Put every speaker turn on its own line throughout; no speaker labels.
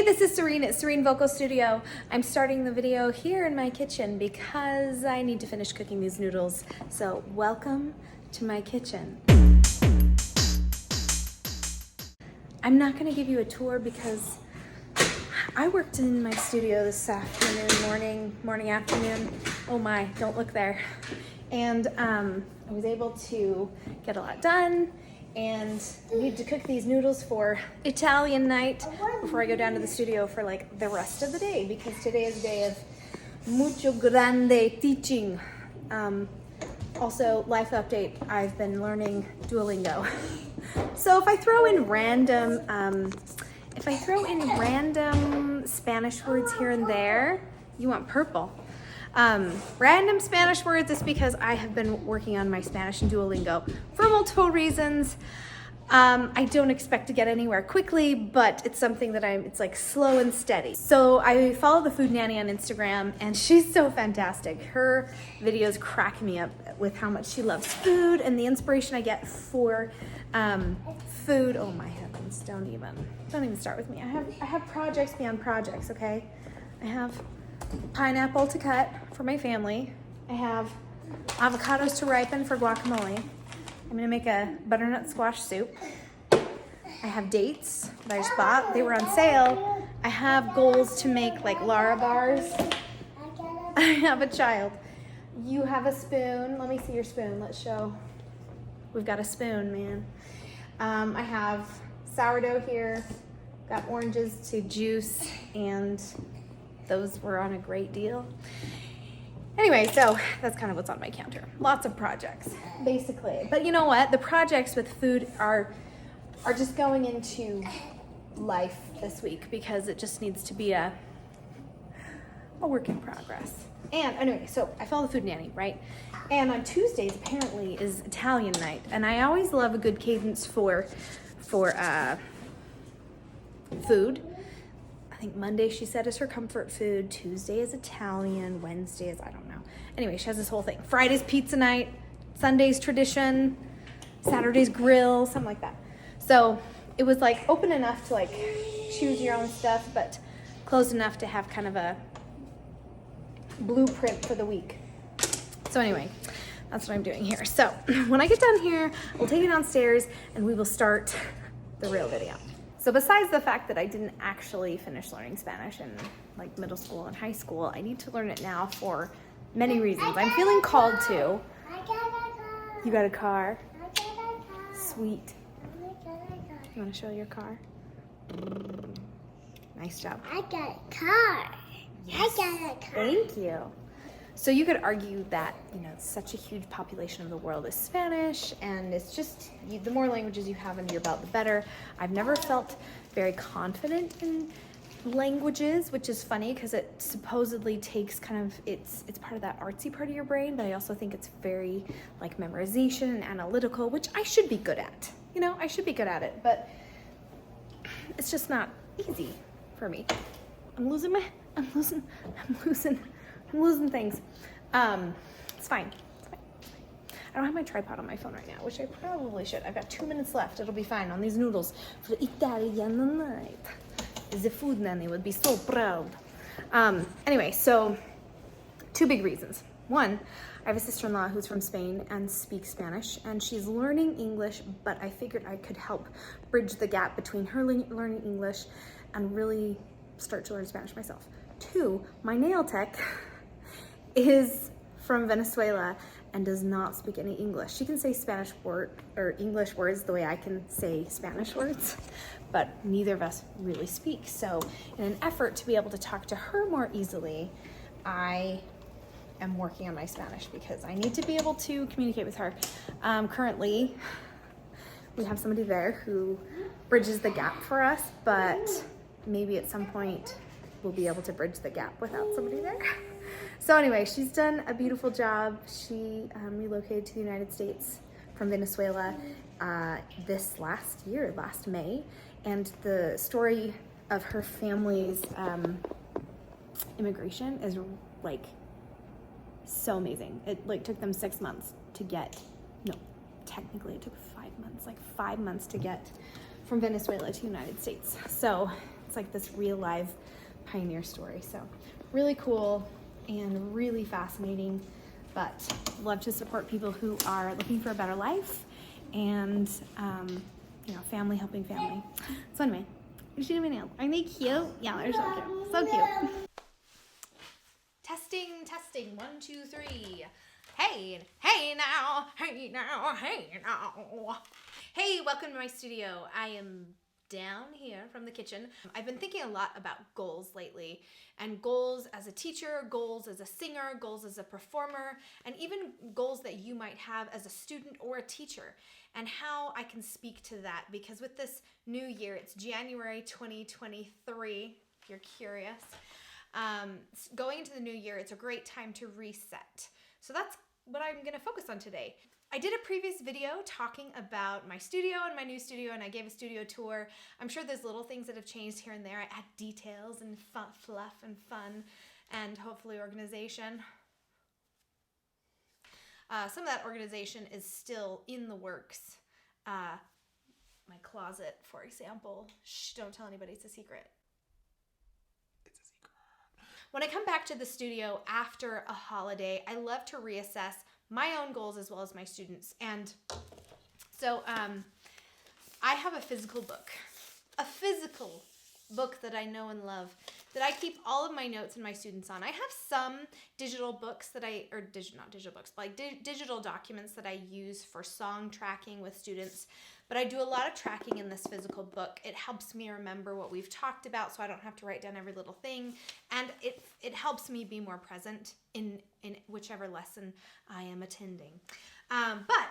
This is Serene at Serene Vocal Studio. I'm starting the video here in my kitchen because I need to finish cooking these noodles. So welcome to my kitchen. I'm not gonna give you a tour because I worked in my studio this afternoon, morning, afternoon. Oh my, don't look there. And I was able to get a lot done. And I need to cook these noodles for Italian night before I go down to the studio for like the rest of the day, because today is a day of mucho grande teaching. Also, life update, I've been learning Duolingo. So if I throw in random Spanish words here and there, you want purple. Random Spanish words is because I have been working on my Spanish and Duolingo for multiple reasons. I don't expect to get anywhere quickly, but it's something that it's like slow and steady. So I follow the Food Nanny on Instagram, and she's so fantastic. Her videos crack me up with how much she loves food and the inspiration I get for food. Oh my heavens, don't even start with me. I have projects beyond projects, okay? I have pineapple to cut for my family. I have avocados to ripen for guacamole. I'm gonna make a butternut squash soup. I have dates that I just bought. They were on sale. I have goals to make like Lara bars. I have a child. You have a spoon. Let me see your spoon. Let's show. We've got a spoon, man. I have sourdough here. Got oranges to juice, and those were on a great deal. Anyway, so that's kind of what's on my counter. Lots of projects, basically. But you know what? The projects with food are just going into life this week because it just needs to be a work in progress. And anyway, so I follow the Food Nanny, right? And on Tuesdays apparently is Italian night, and I always love a good cadence for food. I think Monday she said is her comfort food, Tuesday is Italian, Wednesday is I don't know. Anyway, she has this whole thing. Friday's pizza night, Sunday's tradition, Saturday's grill, something like that. So it was like open enough to like choose your own stuff, but closed enough to have kind of a blueprint for the week. So anyway, that's what I'm doing here. So when I get done here, we'll take it downstairs and we will start the real video. So besides the fact that I didn't actually finish learning Spanish in like middle school and high school, I need to learn it now for many reasons. I'm feeling called to. You got a car? Sweet. You want to show your car? Nice job.
I got a car.
Yes.
I got a car.
Thank you. So you could argue that, such a huge population of the world is Spanish, and it's just, the more languages you have under your belt, the better. I've never felt very confident in languages, which is funny because it supposedly takes it's part of that artsy part of your brain, but I also think it's very like memorization and analytical, which I should be good at. I should be good at it, but it's just not easy for me. I'm losing things. It's fine. I don't have my tripod on my phone right now, which I probably should. I've got 2 minutes left. It'll be fine on these noodles for the Italian night. The Food Nanny would be so proud. Anyway, so 2 big reasons. One, I have a sister-in-law who's from Spain and speaks Spanish, and she's learning English, but I figured I could help bridge the gap between her learning English and really start to learn Spanish myself. 2, my nail tech is from Venezuela and does not speak any English. She can say Spanish word or English words the way I can say Spanish words, but neither of us really speak. So in an effort to be able to talk to her more easily, I am working on my Spanish because I need to be able to communicate with her. Currently, we have somebody there who bridges the gap for us, but maybe at some point we'll be able to bridge the gap without somebody there. So anyway, she's done a beautiful job. She relocated to the United States from Venezuela this last May. And the story of her family's immigration is like so amazing. It took them 6 months to get, no, technically it took 5 months, like 5 months to get from Venezuela to the United States. So it's like this real live pioneer story. So really cool and really fascinating, but love to support people who are looking for a better life and, family helping family. So anyway, you should do my nails. Aren't they cute? Yeah, they're so cute. So cute. Testing, 1, 2, 3. Hey now. Hey, welcome to my studio. I am down here from the kitchen. I've been thinking a lot about goals lately, and goals as a teacher, goals as a singer, goals as a performer, and even goals that you might have as a student or a teacher, and how I can speak to that, because with this new year, it's January 2023, if you're curious. Going into the new year, it's a great time to reset. So that's what I'm going to focus on today. I did a previous video talking about my studio and my new studio, and I gave a studio tour. I'm sure there's little things that have changed here and there. I add details and fluff and fun and hopefully organization. Some of that organization is still in the works. My closet, for example. Shh, don't tell anybody, it's a secret. When I come back to the studio after a holiday, I love to reassess my own goals as well as my students. And so I have a physical book that I know and love, that I keep all of my notes and my students on. I have some digital books that not digital books, but like digital documents that I use for song tracking with students. But I do a lot of tracking in this physical book. It helps me remember what we've talked about, so I don't have to write down every little thing. And it helps me be more present in whichever lesson I am attending. But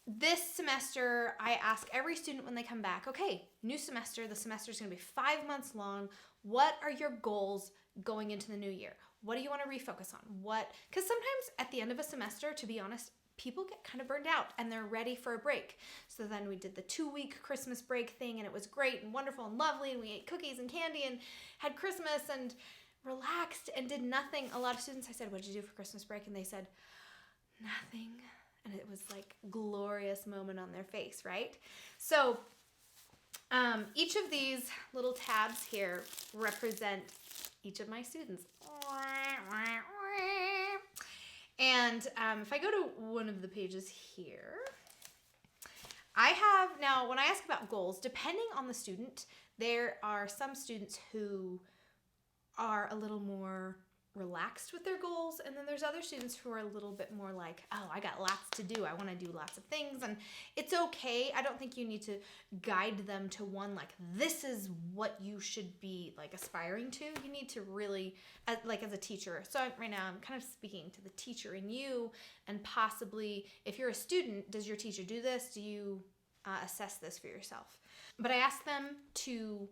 this semester, I ask every student when they come back, okay, new semester, the semester is going to be 5 months long. What are your goals going into the new year? What do you want to refocus on? Because sometimes at the end of a semester, to be honest, people get kind of burned out and they're ready for a break. So then we did the 2-week Christmas break thing, and it was great and wonderful and lovely, and we ate cookies and candy and had Christmas and relaxed and did nothing. A lot of students, I said, what did you do for Christmas break? And they said, nothing. And it was like a glorious moment on their face, right? So each of these little tabs here represent each of my students. And if I go to one of the pages here, I have, now when I ask about goals, depending on the student, there are some students who are a little more relaxed with their goals, and then there's other students who are a little bit more like, oh, I got lots to do, I want to do lots of things. And it's okay. I don't think you need to guide them to one, like, this is what you should be like aspiring to. You need to really, like as a teacher, so right now I'm kind of speaking to the teacher in you, and possibly if you're a student, does your teacher do this? Do you assess this for yourself? But I ask them to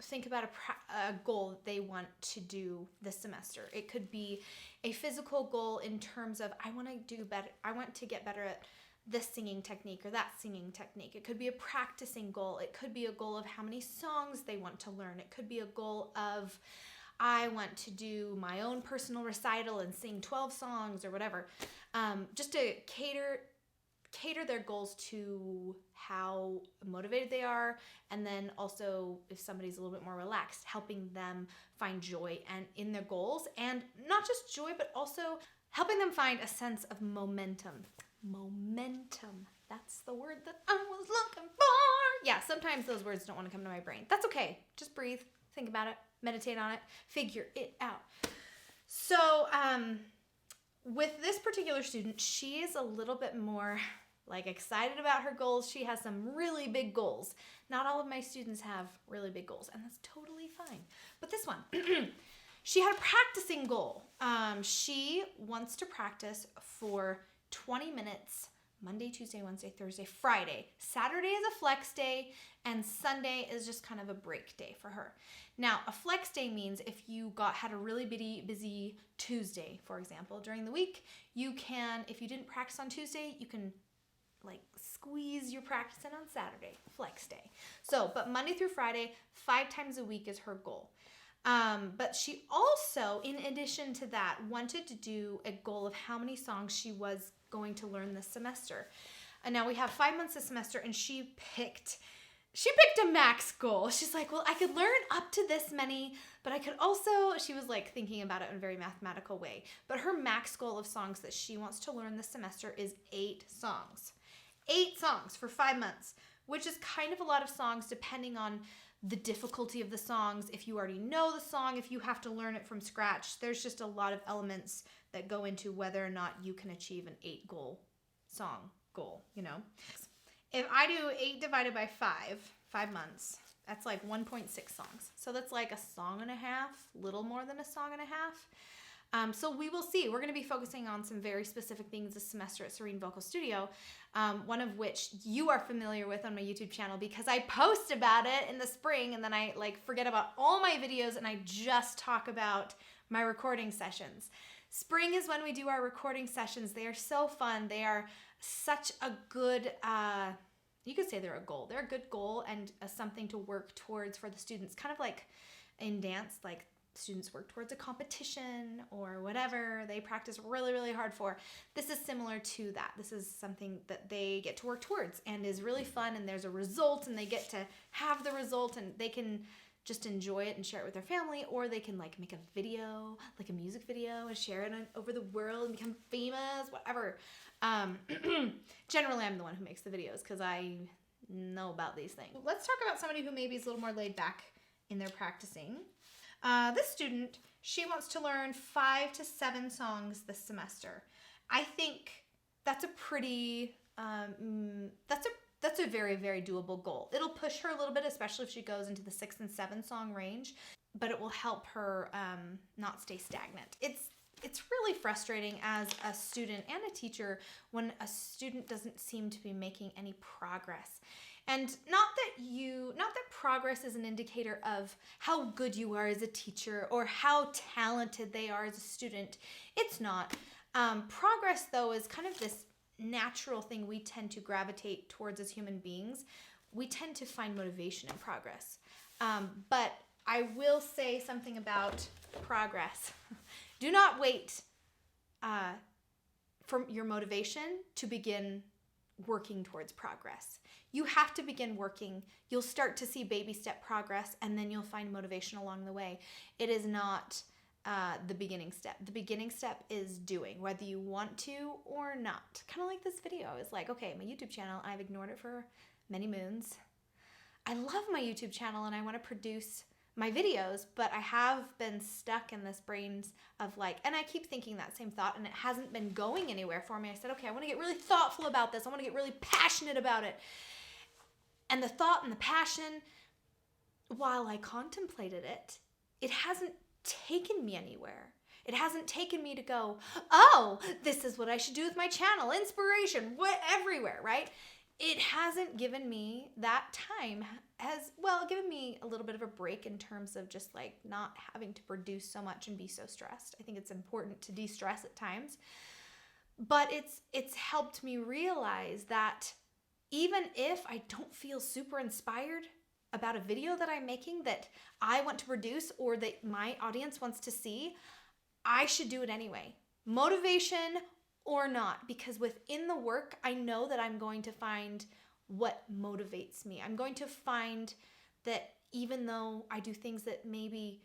think about a goal that they want to do this semester. It could be a physical goal in terms of, I want to do better. I want to get better at this singing technique or that singing technique. It could be a practicing goal. It could be a goal of how many songs they want to learn. It could be a goal of, I want to do my own personal recital and sing 12 songs or whatever. Just to cater their goals to how motivated they are, and then also if somebody's a little bit more relaxed, helping them find joy and in their goals, and not just joy, but also helping them find a sense of momentum. Momentum, that's the word that I was looking for. Yeah, sometimes those words don't want to come to my brain. That's okay. Just breathe, think about it, meditate on it, figure it out. So with this particular student, she is a little bit more like excited about her goals. She has some really big goals. Not all of my students have really big goals, and that's totally fine. But this one, she had a practicing goal. She wants to practice for 20 minutes, Monday, Tuesday, Wednesday, Thursday, Friday. Saturday is a flex day, and Sunday is just kind of a break day for her. Now, a flex day means if you had a really busy Tuesday, for example, during the week, you can, if you didn't practice on Tuesday, you can like squeeze your practice in on Saturday, flex day. So, but Monday through Friday, 5 times a week is her goal. But she also, in addition to that, wanted to do a goal of how many songs she was going to learn this semester. And now we have 5 months this semester, and she picked she picked a max goal. She's like, well, I could learn up to this many, but I could also, she was like thinking about it in a very mathematical way. But her max goal of songs that she wants to learn this semester is 8 songs. 8 songs for 5 months, which is kind of a lot of songs depending on the difficulty of the songs. If you already know the song, if you have to learn it from scratch, there's just a lot of elements that go into whether or not you can achieve an 8 song goal, you know? If I do 8 divided by 5 months, that's like 1.6 songs. So that's like a song and a half, little more than a song and a half. So we will see. We're going to be focusing on some very specific things this semester at Serene Vocal Studio, one of which you are familiar with on my YouTube channel because I post about it in the spring and then I like forget about all my videos and I just talk about my recording sessions. Spring is when we do our recording sessions. They are so fun. They are such a good, you could say they're a goal. They're a good goal and something to work towards for the students. Kind of like in dance, like students work towards a competition or whatever they practice really, really hard for. This is similar to that. This is something that they get to work towards and is really fun, and there's a result and they get to have the result and they can just enjoy it and share it with their family, or they can like make a video, like a music video, and share it over the world and become famous, whatever. Generally, I'm the one who makes the videos because I know about these things. Let's talk about somebody who maybe is a little more laid back in their practicing. This student, she wants to learn 5 to 7 songs this semester. I think that's a pretty, that's a very, very doable goal. It'll push her a little bit, especially if she goes into the 6 and 7 song range, but it will help her not stay stagnant. It's really frustrating as a student and a teacher when a student doesn't seem to be making any progress. And not that progress is an indicator of how good you are as a teacher or how talented they are as a student. It's not. Progress, though, is kind of this natural thing we tend to gravitate towards as human beings. We tend to find motivation in progress. But I will say something about progress. Do not wait for your motivation to begin working towards progress. You have to begin working. You'll start to see baby step progress, and then you'll find motivation along the way. It is not the beginning step. The beginning step is doing, whether you want to or not. Kind of like this video. It's like, okay, my YouTube channel, I've ignored it for many moons. I love my YouTube channel and I want to produce my videos, but I have been stuck in this brains of like, and I keep thinking that same thought and it hasn't been going anywhere for me. I said, okay, I want to get really thoughtful about this. I want to get really passionate about it. And the thought and the passion, while I contemplated it, it hasn't taken me anywhere. It hasn't taken me to go, oh, this is what I should do with my channel, inspiration, everywhere, right? It hasn't given me that time, has, well, given me a little bit of a break in terms of just like not having to produce so much and be so stressed. I think it's important to de-stress at times, but it's helped me realize that even if I don't feel super inspired about a video that I'm making that I want to produce or that my audience wants to see, I should do it anyway. Motivation or not, because within the work, I know that I'm going to find what motivates me. I'm going to find that even though I do things that maybe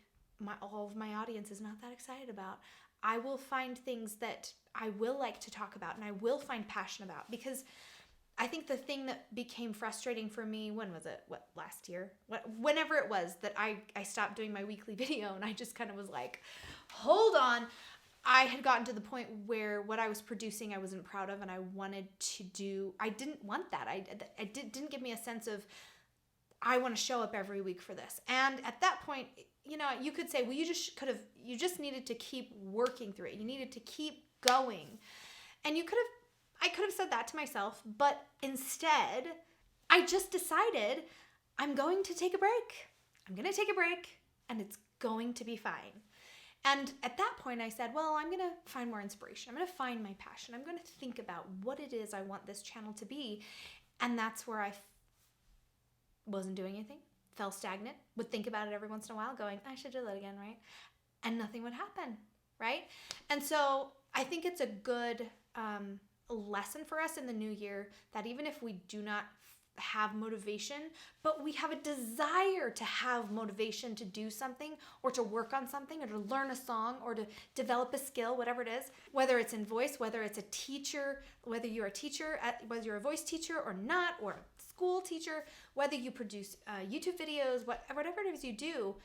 all of my audience is not that excited about, I will find things that I will like to talk about and I will find passion about, because I think the thing that became frustrating for me, when was it? Last year? Whenever it was that I stopped doing my weekly video and I just kind of was like, hold on. I had gotten to the point where what I was producing I wasn't proud of, and I wanted to do, I didn't want that. It didn't give me a sense of, I want to show up every week for this. And at that point, you know, you could say, well, you just needed to keep working through it. You needed to keep going. And I could have said that to myself, but instead, I just decided I'm going to take a break. I'm going to take a break, and it's going to be fine. And at that point, I said, well, I'm going to find more inspiration. I'm going to find my passion. I'm going to think about what it is I want this channel to be. And that's where I wasn't doing anything, fell stagnant, would think about it every once in a while, going, I should do that again, right? And nothing would happen, right? And so I think it's a good lesson for us in the new year that even if we do not have motivation, but we have a desire to have motivation to do something or to work on something or to learn a song or to develop a skill, whatever it is, whether it's in voice, whether it's a teacher, whether you're a teacher, whether you're a voice teacher or not, or a school teacher, whether you produce YouTube videos, whatever it is you do,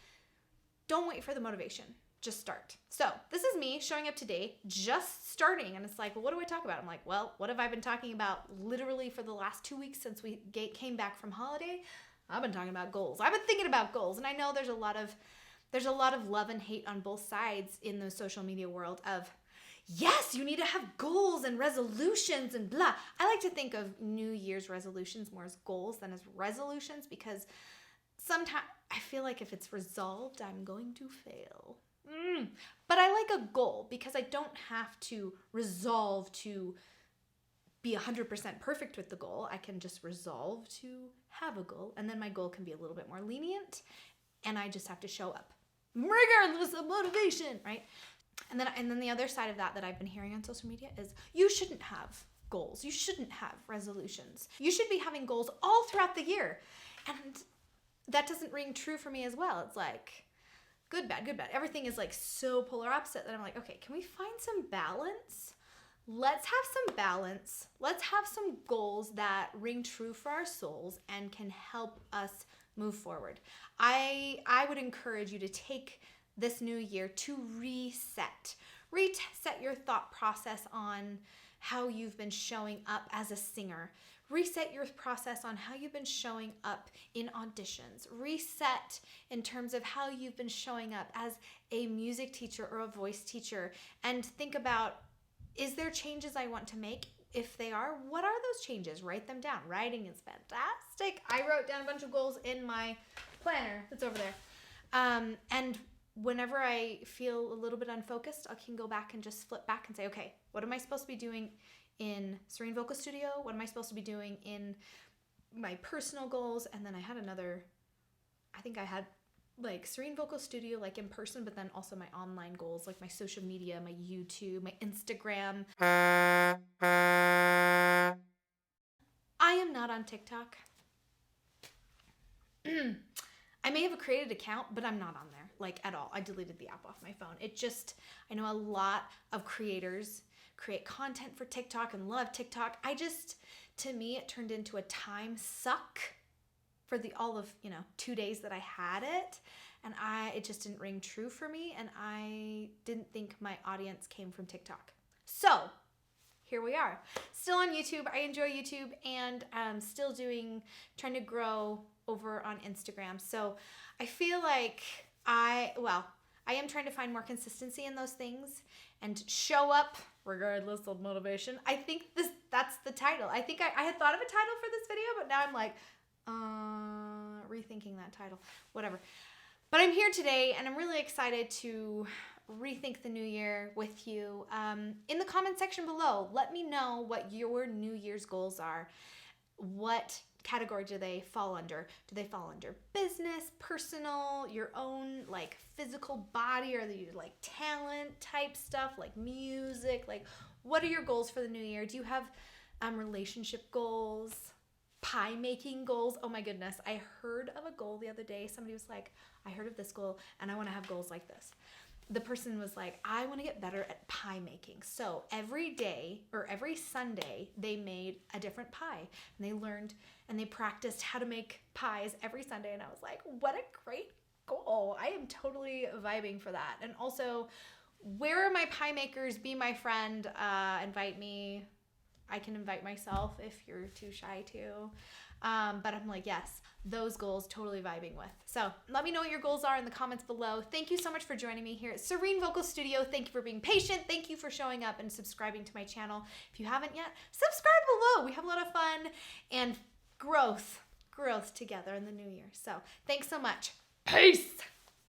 don't wait for the motivation. Just start. So this is me showing up today, just starting. And it's like, well, what do I talk about? I'm like, well, what have I been talking about literally for the last 2 weeks since we came back from holiday? I've been talking about goals. I've been thinking about goals. And I know there's a lot of love and hate on both sides in the social media world of, yes, you need to have goals and resolutions and blah. I like to think of New Year's resolutions more as goals than as resolutions, because sometimes I feel like if it's resolved, I'm going to fail. But I like a goal because I don't have to resolve to be 100% perfect with the goal. I can just resolve to have a goal, and then my goal can be a little bit more lenient, and I just have to show up regardless of motivation, right? And then the other side of that I've been hearing on social media is you shouldn't have goals. You shouldn't have resolutions. You should be having goals all throughout the year. And that doesn't ring true for me as well. It's like good, bad, good, bad. Everything is like so polar opposite that I'm like, okay, can we find some balance? Let's have some balance. Let's have some goals that ring true for our souls and can help us move forward. I would encourage you to take this new year to reset your thought process on how you've been showing up as a singer. Reset your process on how you've been showing up in auditions. Reset in terms of how you've been showing up as a music teacher or a voice teacher, and think about, is there changes I want to make? If they are, what are those changes? Write them down. Writing is fantastic. I wrote down a bunch of goals in my planner that's over there. And whenever I feel a little bit unfocused, I can go back and just flip back and say, okay, what am I supposed to be doing in Serene Vocal Studio? What am I supposed to be doing in my personal goals? And then I had like Serene Vocal Studio, like in person, but then also my online goals, like my social media, my YouTube, my Instagram. I am not on TikTok. I may have a created account, but I'm not on there, like at all. I deleted the app off my phone. I know a lot of creators create content for TikTok and love TikTok. To me, it turned into a time suck for all of 2 days that I had it, and it just didn't ring true for me, and I didn't think my audience came from TikTok. So here we are, still on YouTube. I enjoy YouTube, and still trying to grow over on Instagram. So I feel like I am trying to find more consistency in those things and show up regardless of motivation. I think that's the title. I think I had thought of a title for this video, but now I'm like, rethinking that title, whatever. But I'm here today, and I'm really excited to rethink the new year with you. In the comment section below, let me know what your New Year's goals are. What category do they fall under? Do they fall under business, personal, your own like physical body, or the like talent type stuff like music? Like, what are your goals for the new year? Do you have relationship goals, pie making goals? Oh my goodness, I heard of a goal the other day. Somebody was like, I heard of this goal and I want to have goals like this. The person was like, I want to get better at pie making. So every day or every Sunday, they made a different pie, and they learned and they practiced how to make pies every Sunday. And I was like, what a great goal. I am totally vibing for that. And also, where are my pie makers? Be my friend, invite me. I can invite myself if you're too shy to. But I'm like, yes, those goals totally vibing with. So let me know what your goals are in the comments below. Thank you so much for joining me here at Serene Vocal Studio. Thank you for being patient. Thank you for showing up and subscribing to my channel. If you haven't yet, subscribe below. We have a lot of fun and growth together in the new year. So thanks so much. Peace.